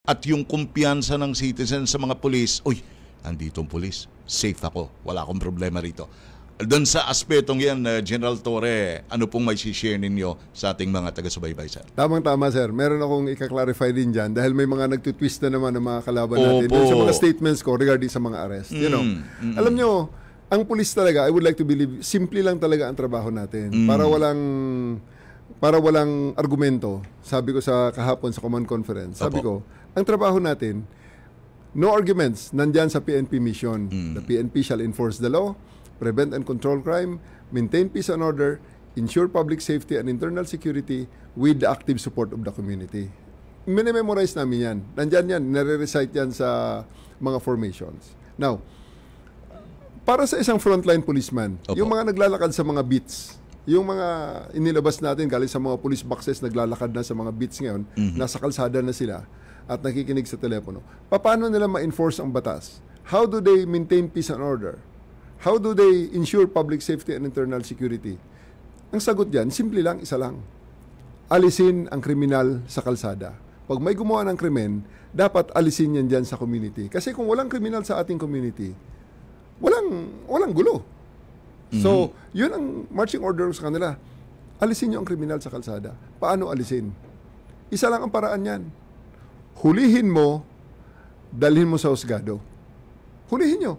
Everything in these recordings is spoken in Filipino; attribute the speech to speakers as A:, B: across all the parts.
A: At yung kumpiyansa ng citizen sa mga pulis, uy, andito ang pulis, safe ako, wala akong problema rito. Doon sa aspetong yan, General Torre, ano pong may share ninyo sa ating mga taga-subaybay, sir?
B: Tamang-tama, sir. Meron akong ika-clarify din dyan dahil may mga nagtutwist na naman ng mga kalaban natin doon sa mga statements ko regarding sa mga arrest. You know, alam nyo, ang pulis talaga, I would like to believe, simple lang talaga ang trabaho natin. Para walang argumento. Sabi ko sa kahapon sa command conference, sabi ko, ang trabaho natin, no arguments, nandyan sa PNP mission. The PNP shall enforce the law, prevent and control crime, maintain peace and order, ensure public safety and internal security with the active support of the community. Minimemorize namin yan. Nandyan yan, nare-recite yan sa mga formations. Now, para sa isang frontline policeman, yung mga naglalakad sa mga beats, yung mga inilabas natin galing sa mga police boxes, naglalakad na sa mga beats ngayon, nasa kalsada na sila at nakikinig sa telepono. Paano nila ma-enforce ang batas? How do they maintain peace and order? How do they ensure public safety and internal security? Ang sagot dyan, simple lang, isa lang. Alisin ang kriminal sa kalsada. Pag may gumawa ng krimen, dapat alisin yan dyan sa community. Kasi kung walang kriminal sa ating community, walang gulo. So, yun ang marching order sa kanila. Alisin nyo ang kriminal sa kalsada. Paano alisin? Isa lang ang paraan yan. Hulihin mo, dalhin mo sa husgado. Hulihin nyo.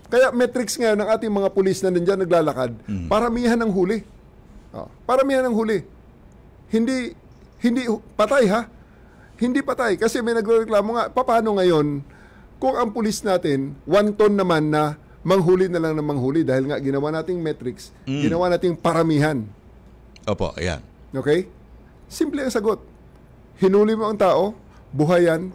B: Kaya metrics ngayon ng ating mga pulis na nandiyan naglalakad, paramihan ng huli. Paramihan ng huli. Hindi patay ha. Hindi patay. Kasi may nagreklamo nga, paano ngayon kung ang pulis natin, 1 ton naman na manghuli na lang ng manghuli dahil nga ginawa nating metrics, ginawa nating paramihan.
A: Opo, ayan.
B: Okay? Simple ang sagot. Hinuli mo ang tao, buhay yan,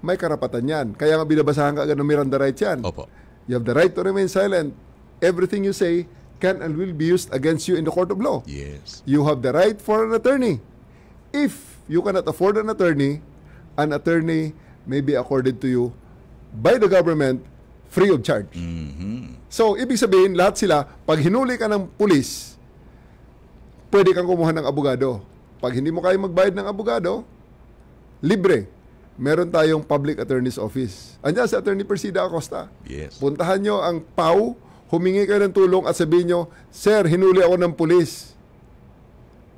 B: may karapatan yan. Kaya nga binabasahan ka agad ng Miranda rights yan.
A: Opo.
B: You have the right to remain silent. Everything you say can and will be used against you in the court of law.
A: Yes.
B: You have the right for an attorney. If you cannot afford an attorney may be accorded to you by the government free of charge. So, ibig sabihin, lahat sila, pag hinuli ka ng pulis, pwede kang kumuha ng abogado. Pag hindi mo kaya magbayad ng abogado, libre. Meron tayong Public Attorney's Office. Andiyan si Attorney Persida Acosta.
A: Yes.
B: Puntahan nyo ang PAW, humingi kayo ng tulong at sabihin nyo, Sir, hinuli ako ng pulis.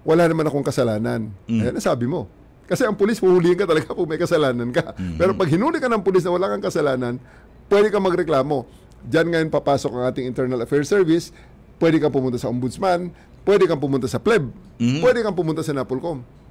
B: Wala naman akong kasalanan. Ayan, nasabi mo. Kasi ang pulis, puhulihin ka talaga kung may kasalanan ka. Pero pag hinuli ka ng pulis na wala kang kasalanan, pwede kang magreklamo. Diyan ngayon papasok ang ating Internal Affairs Service, pwede kang pumunta sa Ombudsman, pwede kang pumunta sa PLEB, pwede kang pumunta sa NAPOLCOM.